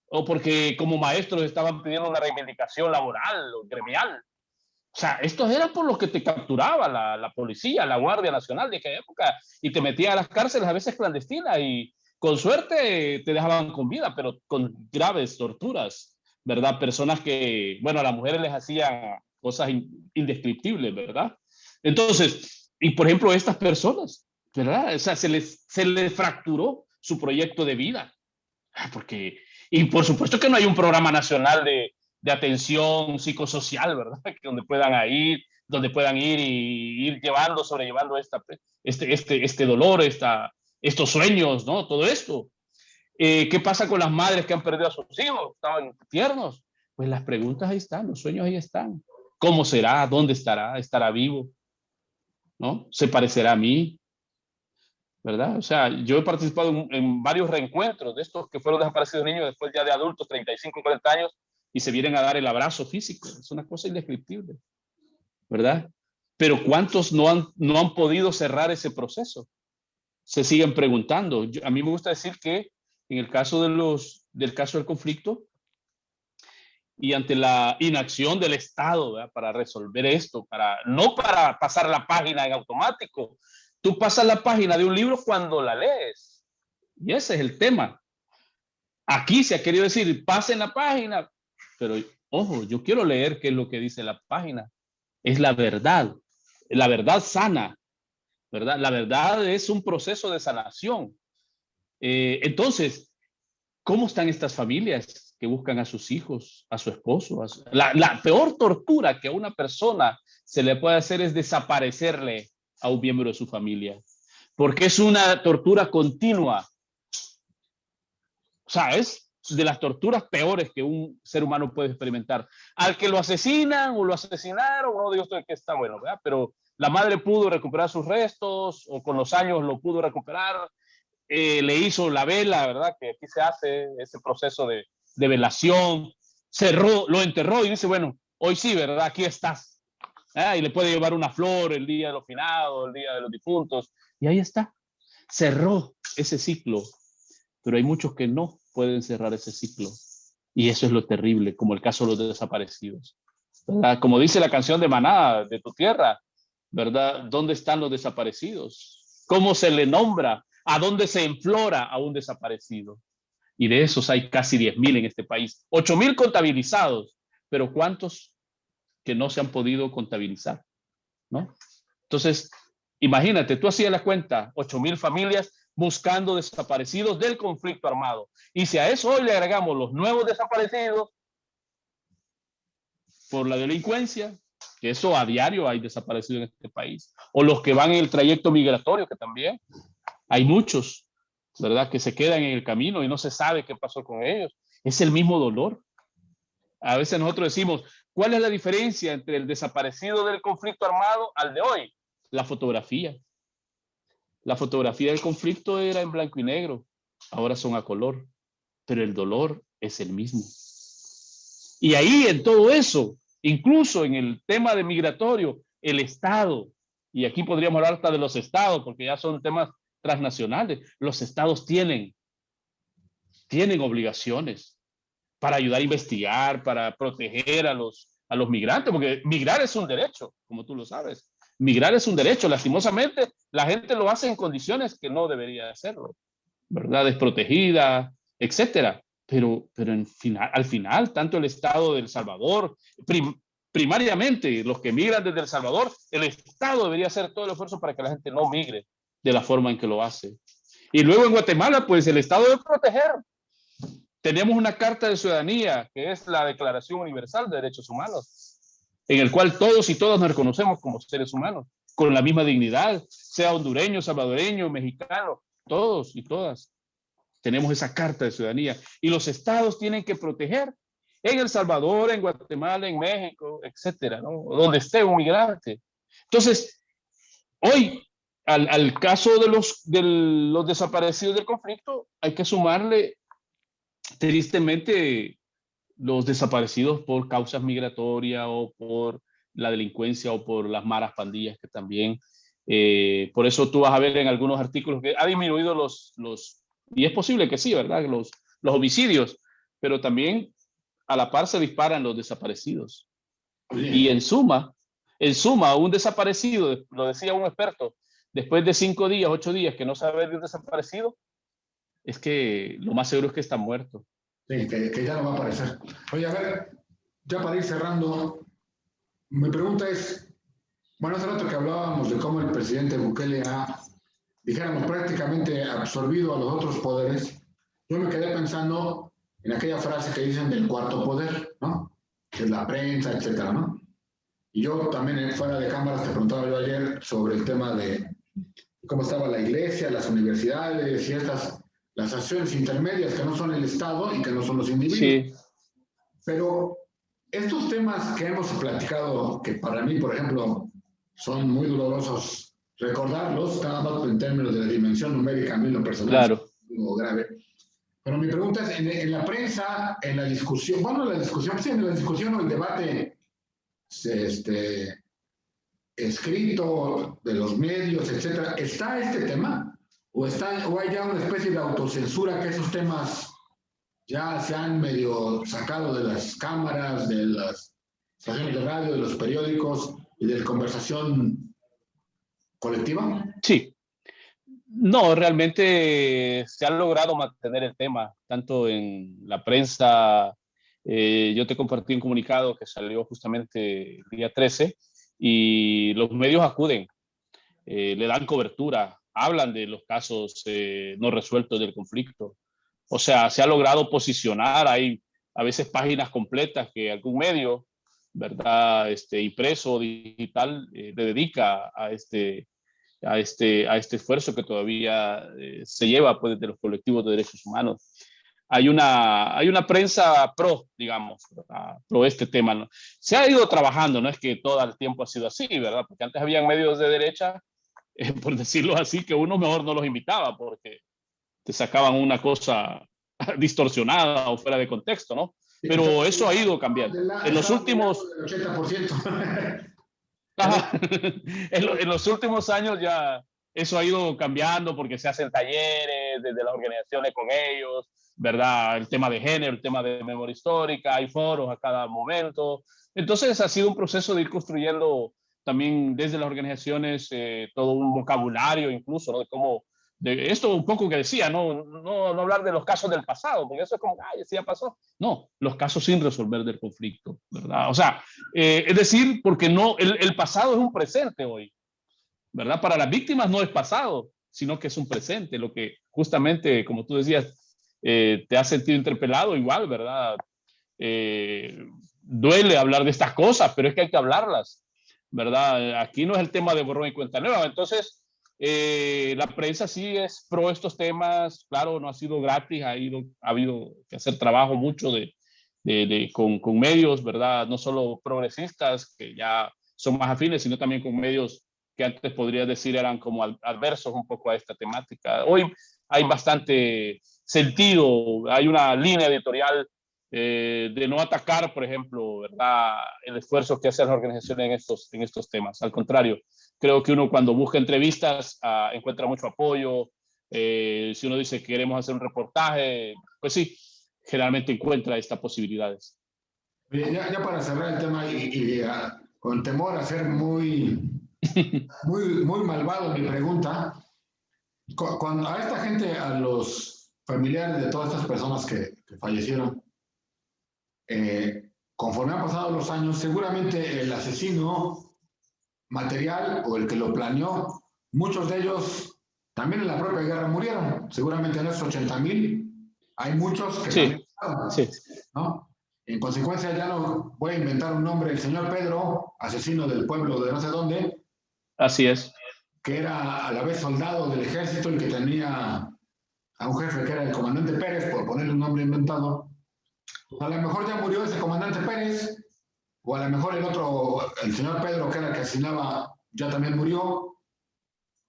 O porque como maestros estaban pidiendo una reivindicación laboral o gremial. O sea, estos eran por los que te capturaba la policía, la Guardia Nacional de aquella época, y te metía a las cárceles a veces clandestinas y con suerte te dejaban con vida, pero con graves torturas, ¿verdad? Personas que, bueno, a las mujeres les hacían cosas indescriptibles, ¿verdad? Entonces, y por ejemplo, estas personas, ¿verdad? O sea, se les fracturó su proyecto de vida. Porque, y por supuesto que no hay un programa nacional de atención psicosocial, ¿verdad? Que donde puedan ir y ir sobrellevando este dolor, estos sueños, ¿no? Todo esto. ¿Qué pasa con las madres que han perdido a sus hijos? Estaban tiernos. Pues las preguntas ahí están, los sueños ahí están. ¿Cómo será? ¿Dónde estará? ¿Estará vivo? ¿No? ¿Se parecerá a mí? ¿Verdad? O sea, yo he participado en varios reencuentros de estos que fueron desaparecidos niños después ya de adultos, 35, 40 años, y se vienen a dar el abrazo físico. Es una cosa indescriptible, ¿verdad? Pero ¿cuántos no han podido cerrar ese proceso? Se siguen preguntando. A mí me gusta decir que en el caso del caso del conflicto y ante la inacción del Estado, ¿verdad?, para resolver esto, no para pasar la página en automático. Tú pasas la página de un libro cuando la lees. Y ese es el tema. Aquí se ha querido decir, pasen la página, pero ojo, yo quiero leer qué es lo que dice la página. Es la verdad sana, ¿verdad? La verdad es un proceso de sanación. Entonces, ¿cómo están estas familias que buscan a sus hijos, a su esposo? La peor tortura que a una persona se le puede hacer es desaparecerle a un miembro de su familia, porque es una tortura continua. O sea, es de las torturas peores que un ser humano puede experimentar. Al que lo asesinan o lo asesinaron, no digo que está bueno, ¿verdad? Pero la madre pudo recuperar sus restos o con los años lo pudo recuperar. Le hizo la vela, ¿verdad? Que aquí se hace ese proceso de velación. Cerró, lo enterró y dice, bueno, hoy sí, ¿verdad? Aquí estás. Y le puede llevar una flor el día de los finados, el día de los difuntos. Y ahí está. Cerró ese ciclo. Pero hay muchos que no pueden cerrar ese ciclo. Y eso es lo terrible, como el caso de los desaparecidos, ¿verdad? Como dice la canción de Maná, de tu tierra, ¿verdad? ¿Dónde están los desaparecidos? ¿Cómo se le nombra? ¿A dónde se enflora a un desaparecido? Y de esos hay casi 10.000 en este país. 8.000 contabilizados, pero ¿cuántos que no se han podido contabilizar? ¿No? Entonces, imagínate, tú hacías la cuenta, 8.000 familias buscando desaparecidos del conflicto armado. Y si a eso hoy le agregamos los nuevos desaparecidos por la delincuencia, que eso a diario hay desaparecidos en este país, o los que van en el trayecto migratorio, que también hay muchos, ¿verdad?, que se quedan en el camino y no se sabe qué pasó con ellos. Es el mismo dolor. A veces nosotros decimos, ¿cuál es la diferencia entre el desaparecido del conflicto armado al de hoy? La fotografía. La fotografía del conflicto era en blanco y negro, ahora son a color, pero el dolor es el mismo. Y ahí en todo eso, incluso en el tema de migratorio, el Estado, y aquí podríamos hablar hasta de los estados, porque ya son temas transnacionales, los estados tienen obligaciones para ayudar a investigar, para proteger a los migrantes, porque migrar es un derecho, como tú lo sabes. Migrar es un derecho. Lastimosamente, la gente lo hace en condiciones que no debería hacerlo, ¿verdad? Desprotegida, etcétera. Pero al final, tanto el Estado de El Salvador, primariamente los que migran desde El Salvador, el Estado debería hacer todo el esfuerzo para que la gente no migre de la forma en que lo hace. Y luego en Guatemala, pues el Estado debe proteger. Tenemos una Carta de Ciudadanía, que es la Declaración Universal de Derechos Humanos, en el cual todos y todas nos reconocemos como seres humanos, con la misma dignidad, sea hondureño, salvadoreño, mexicano, todos y todas tenemos esa Carta de Ciudadanía. Y los estados tienen que proteger en El Salvador, en Guatemala, en México, etcétera, ¿no? Donde esté un migrante. Entonces, hoy, al caso de los desaparecidos del conflicto, hay que sumarle, tristemente, los desaparecidos por causas migratorias o por la delincuencia o por las malas pandillas que también, por eso tú vas a ver en algunos artículos que ha disminuido y es posible que sí, ¿verdad? Los homicidios, pero también a la par se disparan los desaparecidos. Y en suma, un desaparecido, lo decía un experto, después de 5 días, 8 días que no sabe de un desaparecido, es que lo más seguro es que está muerto. Sí, que ya no va a aparecer. Oye, a ver, ya para ir cerrando, mi pregunta es, bueno, hace rato que hablábamos de cómo el presidente Bukele ha, dijéramos, prácticamente absorbido a los otros poderes. Yo me quedé pensando en aquella frase que dicen del cuarto poder, ¿no? Que es la prensa, etcétera, ¿no? Y yo también fuera de cámaras te preguntaba yo ayer sobre el tema de cómo estaba la iglesia, las universidades y las acciones intermedias que no son el Estado y que no son los individuos. Sí. Pero estos temas que hemos platicado, que para mí, por ejemplo, son muy dolorosos recordarlos, nada más en términos de la dimensión numérica, a mí lo personal, claro, es algo grave. Pero mi pregunta es, en la prensa, en la discusión, bueno, la discusión, sí, en la discusión o el debate escrito de los medios, etcétera, ¿está este tema? ¿O hay ya una especie de autocensura que esos temas ya se han medio sacado de las cámaras, de las estaciones de radio, de los periódicos y de la conversación colectiva? Sí, no, realmente se ha logrado mantener el tema, tanto en la prensa. Yo te compartí un comunicado que salió justamente el día 13 y los medios acuden, le dan cobertura, hablan de los casos no resueltos del conflicto. O sea, se ha logrado posicionar, hay a veces páginas completas que algún medio, ¿verdad? Impreso o digital, le dedica a este esfuerzo que todavía se lleva pues, desde los colectivos de derechos humanos. Hay una prensa pro, digamos, ¿verdad? Pro este tema, ¿no? Se ha ido trabajando, no es que todo el tiempo ha sido así, ¿verdad? Porque antes había medios de derecha, por decirlo así, que uno mejor no los invitaba porque te sacaban una cosa distorsionada o fuera de contexto, ¿no? Pero eso ha ido cambiando. En los últimos... El 80%. En los últimos años ya eso ha ido cambiando porque se hacen talleres desde las organizaciones con ellos, ¿verdad? El tema de género, el tema de memoria histórica, hay foros a cada momento. Entonces ha sido un proceso de ir construyendo también desde las organizaciones todo un vocabulario incluso, ¿no? De cómo, de esto un poco que decía, no hablar de los casos del pasado, porque eso es como, ay, eso ya pasó. No, los casos sin resolver del conflicto, ¿verdad? O sea, es decir, porque no, el pasado es un presente hoy, ¿verdad? Para las víctimas no es pasado, sino que es un presente, lo que justamente, como tú decías, te has sentido interpelado igual, ¿verdad? Duele hablar de estas cosas, pero es que hay que hablarlas, ¿verdad? Aquí no es el tema de borrón y cuenta nueva. Entonces, la prensa sí es pro estos temas, claro, no ha sido gratis, ha habido que hacer trabajo mucho con medios, ¿verdad? No solo progresistas, que ya son más afines, sino también con medios que antes podría decir eran como adversos un poco a esta temática. Hoy hay bastante sentido, hay una línea editorial de no atacar, por ejemplo, ¿verdad? El esfuerzo que hacen las organizaciones en estos temas. Al contrario, creo que uno cuando busca entrevistas encuentra mucho apoyo. Si uno dice que queremos hacer un reportaje, pues sí, generalmente encuentra estas posibilidades. Ya para cerrar el tema con temor a ser muy malvado mi pregunta, cuando a esta gente, a los familiares de todas estas personas que fallecieron, conforme han pasado los años, seguramente el asesino material o el que lo planeó, muchos de ellos también en la propia guerra murieron. Seguramente en esos 80,000 hay muchos que también murieron, sí. ¿no? En consecuencia, ya no voy a inventar un nombre, el señor Pedro, asesino del pueblo de no sé dónde. Así es. Que era a la vez soldado del ejército y que tenía a un jefe que era el comandante Pérez, por ponerle un nombre inventado. A lo mejor ya murió ese comandante Pérez, o a lo mejor el otro, el señor Pedro, que era el que asesinaba, ya también murió,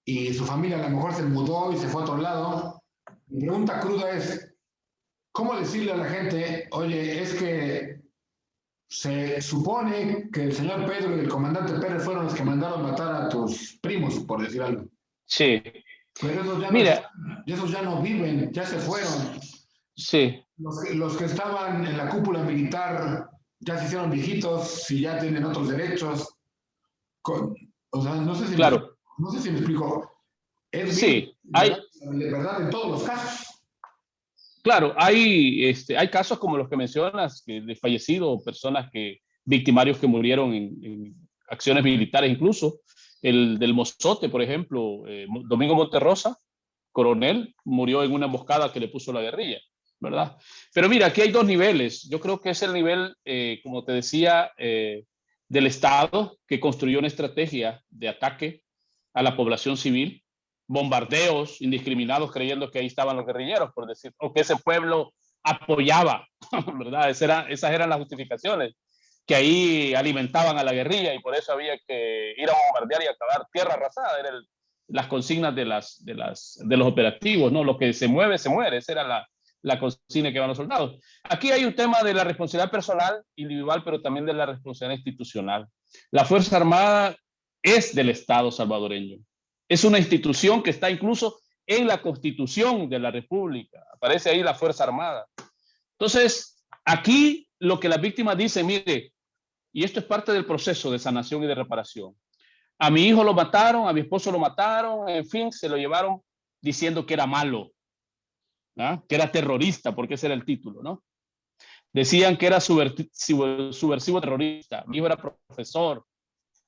y su familia a lo mejor se mudó y se fue a otro lado. Mi pregunta cruda es, ¿cómo decirle a la gente, oye, es que se supone que el señor Pedro y el comandante Pérez fueron los que mandaron matar a tus primos, por decir algo? Sí. Pero Mira, esos ya no viven, ya se fueron. sí. Los que estaban en la cúpula militar ya se hicieron viejitos y ya tienen otros derechos. O sea, Claro. no sé si me explico. Es bien, Sí, hay, de verdad, en todos los casos. claro, hay casos como los que mencionas, de fallecidos, personas victimarios que murieron en acciones militares, incluso el del Mozote, por ejemplo, Domingo Monterrosa, coronel, murió en una emboscada que le puso la guerrilla, ¿verdad? Pero mira, aquí hay dos niveles. Yo creo que es el nivel, como te decía, del Estado, que construyó una estrategia de ataque a la población civil, bombardeos indiscriminados creyendo que ahí estaban los guerrilleros, por decir, o que ese pueblo apoyaba, ¿verdad? Esas eran las justificaciones, que ahí alimentaban a la guerrilla y por eso había que ir a bombardear y acabar tierra arrasada. Las consignas de los operativos, ¿no? Lo que se mueve, se muere. Esa era la consigna que van los soldados. Aquí hay un tema de la responsabilidad personal, individual, pero también de la responsabilidad institucional. La Fuerza Armada es del Estado salvadoreño. Es una institución que está incluso en la Constitución de la República. Aparece ahí la Fuerza Armada. Entonces, aquí lo que las víctimas dicen, mire, y esto es parte del proceso de sanación y de reparación. A mi hijo lo mataron, a mi esposo lo mataron, en fin, se lo llevaron diciendo que era malo, ¿no? Que era terrorista, porque ese era el título, ¿no? Decían que era subversivo terrorista. Mi hijo era profesor,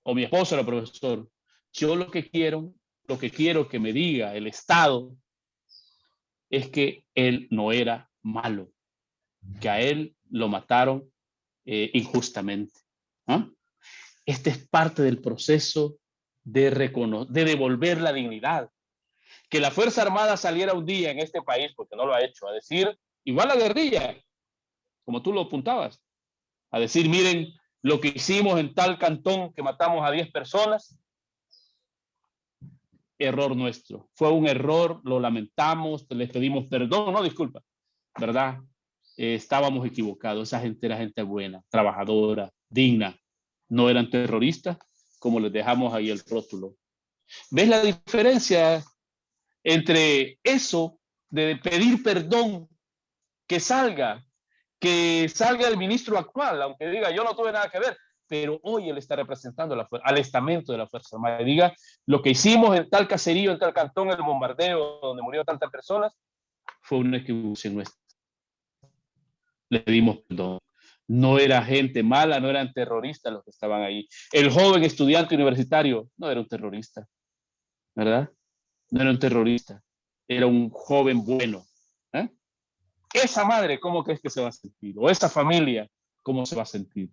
o mi esposo era profesor. Yo lo que quiero que me diga el Estado es que él no era malo, que a él lo mataron injustamente. ¿Ah? Este es parte del proceso de devolver la dignidad. Que la Fuerza Armada saliera un día en este país, porque no lo ha hecho, a decir, igual la guerrilla, como tú lo apuntabas, a decir, miren, lo que hicimos en tal cantón que matamos a 10 personas, error nuestro. Fue un error, lo lamentamos, les pedimos perdón, no, disculpa, ¿verdad? Estábamos equivocados, esa gente era gente buena, trabajadora, digna, no eran terroristas, como les dejamos ahí el rótulo. ¿Ves la diferencia entre eso de pedir perdón, que salga el ministro actual, aunque diga yo no tuve nada que ver, pero hoy él está representando al estamento de la Fuerza Armada, y diga lo que hicimos en tal caserío, en tal cantón, el bombardeo donde murieron tantas personas, fue una equivocación nuestra. Le dimos perdón. No era gente mala, no eran terroristas los que estaban ahí. El joven estudiante universitario no era un terrorista, ¿verdad? No era un terrorista, era un joven bueno. ¿Eh? Esa madre, ¿cómo crees que se va a sentir? O esa familia, ¿cómo se va a sentir?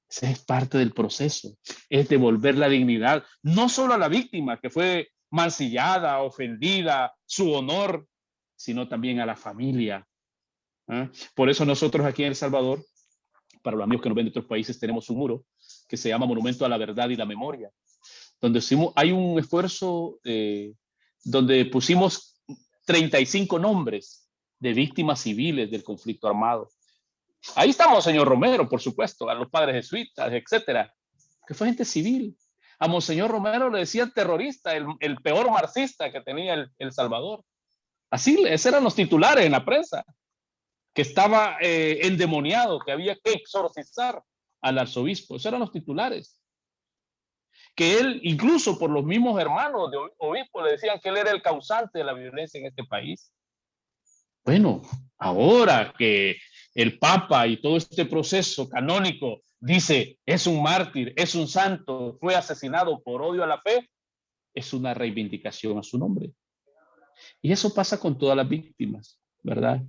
Esa es parte del proceso, es devolver la dignidad, no solo a la víctima que fue mancillada, ofendida, su honor, sino también a la familia. ¿Eh? Por eso nosotros aquí en El Salvador, para los amigos que nos ven de otros países, tenemos un muro que se llama Monumento a la Verdad y la Memoria, donde hay un esfuerzo donde pusimos 35 nombres de víctimas civiles del conflicto armado. Ahí estamos, señor Romero, por supuesto, a los padres jesuitas, etcétera, que fue gente civil. A Monseñor Romero le decían terrorista, el peor marxista que tenía El Salvador. Así, esos eran los titulares en la prensa, que estaba endemoniado, que había que exorcizar al arzobispo. Esos eran los titulares. Que él, incluso por los mismos hermanos de obispo, le decían que él era el causante de la violencia en este país. Bueno, ahora que el Papa y todo este proceso canónico dice es un mártir, es un santo, fue asesinado por odio a la fe, es una reivindicación a su nombre. Y eso pasa con todas las víctimas, ¿verdad?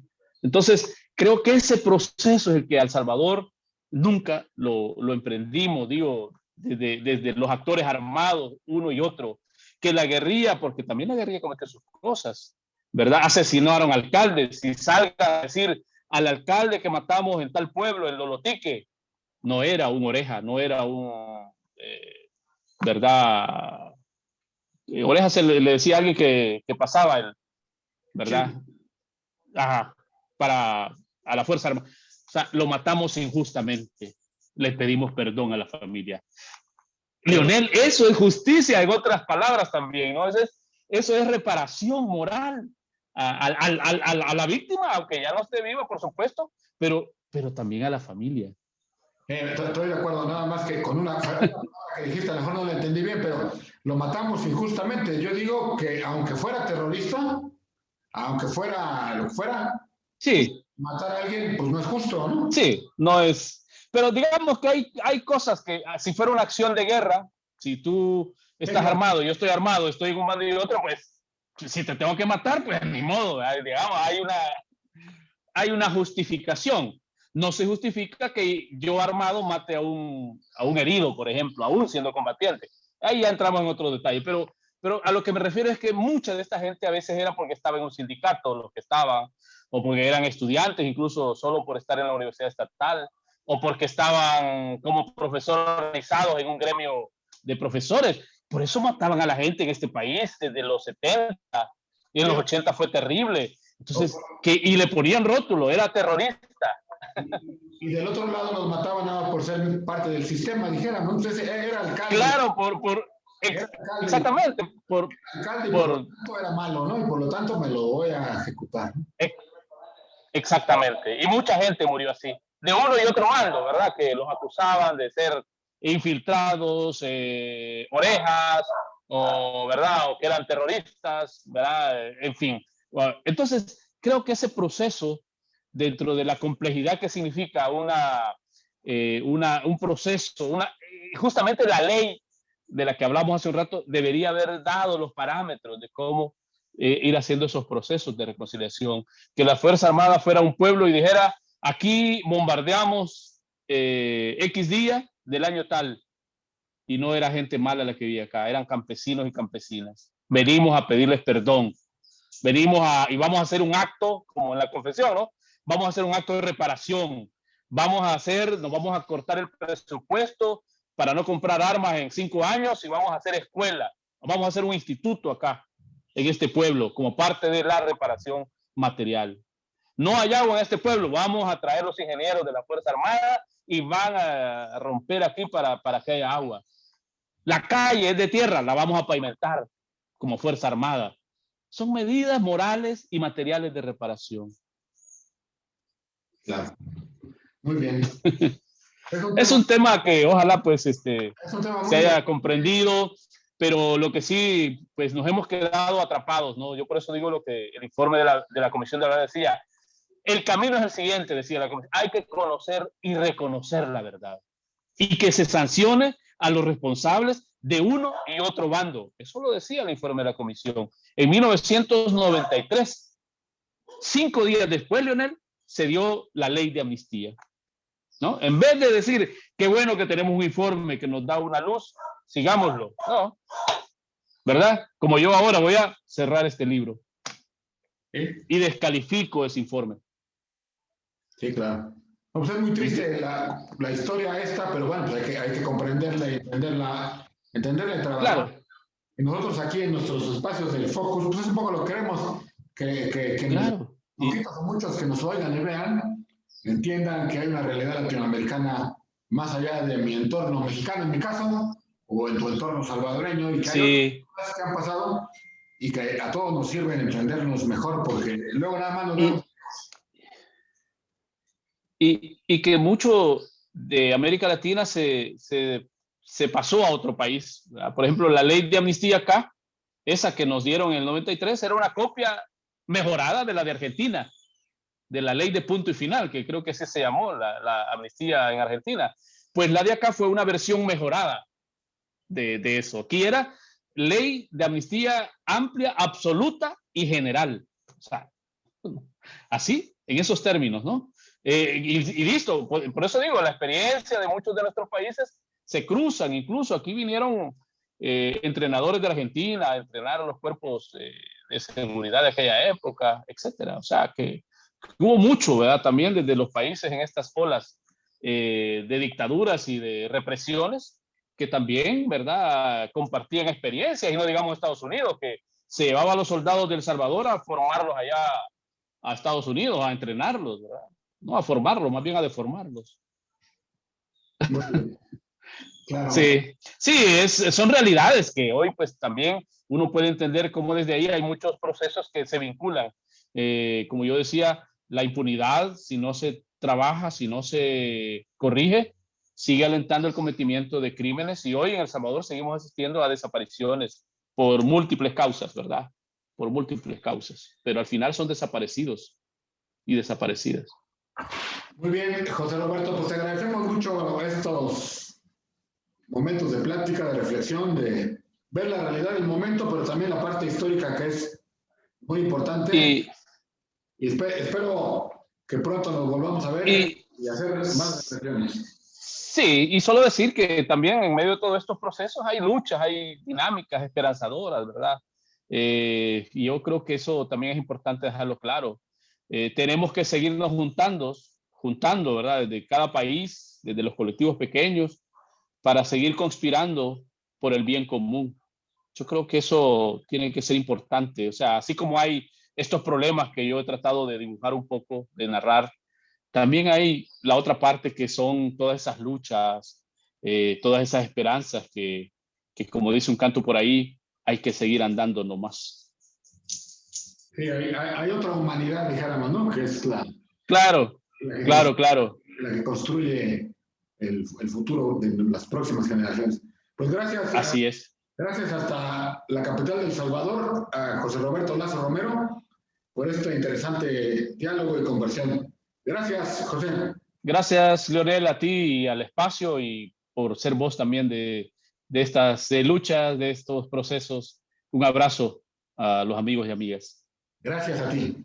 Entonces, creo que ese proceso es el que a El Salvador nunca lo emprendimos, digo, desde los actores armados, uno y otro, que la guerrilla, porque también la guerrilla comete sus cosas, ¿verdad? Asesinaron alcaldes, si salga a decir al alcalde que matamos en tal pueblo, en Lolotique, no era un Oreja, no era un, ¿verdad? Oreja le decía a alguien que pasaba, ¿verdad? Sí. Ajá, a la Fuerza Armada. O sea, lo matamos injustamente. Le pedimos perdón a la familia. Leonel, eso es justicia, en otras palabras también, ¿no? Eso es reparación moral a la víctima, aunque ya no esté viva, por supuesto, pero también a la familia. Estoy de acuerdo, nada más que con una que dijiste, a lo mejor no lo entendí bien, pero lo matamos injustamente. Yo digo que aunque fuera terrorista, aunque fuera lo que fuera, sí, matar a alguien, pues no es justo, ¿no? Sí, no es. Pero digamos que hay cosas que, si fuera una acción de guerra, si tú estás armado, yo estoy armado, estoy en un bando y otro, pues si te tengo que matar, pues ni modo, digamos, hay una justificación. No se justifica que yo armado mate a un herido, por ejemplo, aún siendo combatiente. Ahí ya entramos en otro detalle, pero a lo que me refiero es que mucha de esta gente a veces era porque estaba en un sindicato, los que estaban, o porque eran estudiantes, incluso solo por estar en la universidad estatal, o porque estaban como profesores organizados en un gremio de profesores. Por eso mataban a la gente en este país desde los 70, y en los 80 fue terrible. Entonces, y le ponían rótulo, era terrorista. Y del otro lado nos mataban nada por ser parte del sistema, dijéramos, ¿no? Entonces era alcalde. Claro, Era alcalde, exactamente, alcalde y por lo tanto era malo, ¿no? Y por lo tanto me lo voy a ejecutar. Exactamente. Y mucha gente murió así, de uno y otro bando, ¿verdad? Que los acusaban de ser infiltrados, orejas, o, ¿verdad? O que eran terroristas, ¿verdad? En fin. Bueno, entonces, creo que ese proceso, dentro de la complejidad que significa un proceso, justamente la ley de la que hablamos hace un rato, debería haber dado los parámetros de cómo ir haciendo esos procesos de reconciliación. Que la Fuerza Armada fuera un pueblo y dijera, aquí bombardeamos X día del año tal, y no era gente mala la que vivía acá, eran campesinos y campesinas. Venimos a pedirles perdón, y vamos a hacer un acto, como en la confesión, ¿no? Vamos a hacer un acto de reparación, nos vamos a cortar el presupuesto para no comprar armas en 5 años y vamos a hacer escuela, vamos a hacer un instituto acá, en este pueblo, como parte de la reparación material. No hay agua en este pueblo, vamos a traer los ingenieros de la Fuerza Armada y van a romper aquí para que haya agua. La calle es de tierra, la vamos a pavimentar como Fuerza Armada. Son medidas morales y materiales de reparación. Claro. Muy bien. Es un tema que ojalá pues se haya comprendido, pero lo que sí, pues nos hemos quedado atrapados, ¿no? Yo por eso digo lo que el informe de la Comisión de la Verdad decía. El camino es el siguiente, decía la Comisión. Hay que conocer y reconocer la verdad. Y que se sancione a los responsables de uno y otro bando. Eso lo decía el informe de la Comisión. En 1993, 5 días después, Leonel, se dio la ley de amnistía, ¿no? En vez de decir, qué bueno que tenemos un informe que nos da una luz, sigámoslo, ¿no? ¿Verdad? Como yo ahora voy a cerrar este libro y descalifico ese informe. Sí, claro. No, pues es muy triste la historia esta, pero bueno, pues hay que comprenderla y entenderla y trabajar. Claro. Y nosotros aquí en nuestros espacios del Focus, pues es un poco lo que queremos, que claro. poquitos o muchos que nos oigan y vean, entiendan que hay una realidad latinoamericana más allá de mi entorno mexicano, en mi caso, o en tu entorno salvadoreño, y que hay otras cosas que han pasado y que a todos nos sirven entendernos mejor, porque luego nada más nos vemos. Y que mucho de América Latina se pasó a otro país, ¿verdad? Por ejemplo, la ley de amnistía acá, esa que nos dieron en el 93, era una copia mejorada de la de Argentina, de la ley de punto y final, que creo que ese se llamó la amnistía en Argentina. Pues la de acá fue una versión mejorada de eso. Aquí era ley de amnistía amplia, absoluta y general. O sea, así, en esos términos, ¿no? Y listo, por eso digo, la experiencia de muchos de nuestros países se cruzan, incluso aquí vinieron entrenadores de Argentina a entrenar a los cuerpos de seguridad de aquella época, etcétera. O sea, que hubo mucho, ¿verdad? También desde los países en estas olas de dictaduras y de represiones que también, ¿verdad? Compartían experiencias, y no digamos Estados Unidos, que se llevaba a los soldados de El Salvador a formarlos allá a Estados Unidos, a entrenarlos, ¿verdad? No a formarlos, más bien a deformarlos. Claro. Sí, son realidades que hoy pues también uno puede entender cómo desde ahí hay muchos procesos que se vinculan. Como yo decía, la impunidad, si no se trabaja, si no se corrige, sigue alentando el cometimiento de crímenes, y hoy en El Salvador seguimos asistiendo a desapariciones por múltiples causas, ¿verdad? Por múltiples causas, pero al final son desaparecidos y desaparecidas. Muy bien, José Roberto, pues te agradecemos mucho estos momentos de plática, de reflexión, de ver la realidad del momento, pero también la parte histórica, que es muy importante. Y espero que pronto nos volvamos a ver y hacer más reflexiones. Sí, y solo decir que también en medio de todos estos procesos hay luchas, hay dinámicas esperanzadoras, ¿verdad? Y yo creo que eso también es importante dejarlo claro. Tenemos que seguirnos juntando, ¿verdad? Desde cada país, desde los colectivos pequeños, para seguir conspirando por el bien común. Yo creo que eso tiene que ser importante. O sea, así como hay estos problemas que yo he tratado de dibujar un poco, de narrar, también hay la otra parte que son todas esas luchas, todas esas esperanzas que como dice un canto por ahí, hay que seguir andando nomás. Sí, hay otra humanidad, dijéramos, ¿no? Que es Claro, claro. la que construye el futuro de las próximas generaciones. Pues gracias. Así es. Gracias hasta la capital de El Salvador, a José Roberto Lazo Romero, por este interesante diálogo y conversión. Gracias, José. Gracias, Leonel, a ti y al espacio y por ser voz también de estas luchas, de estos procesos. Un abrazo a los amigos y amigas. Gracias a ti.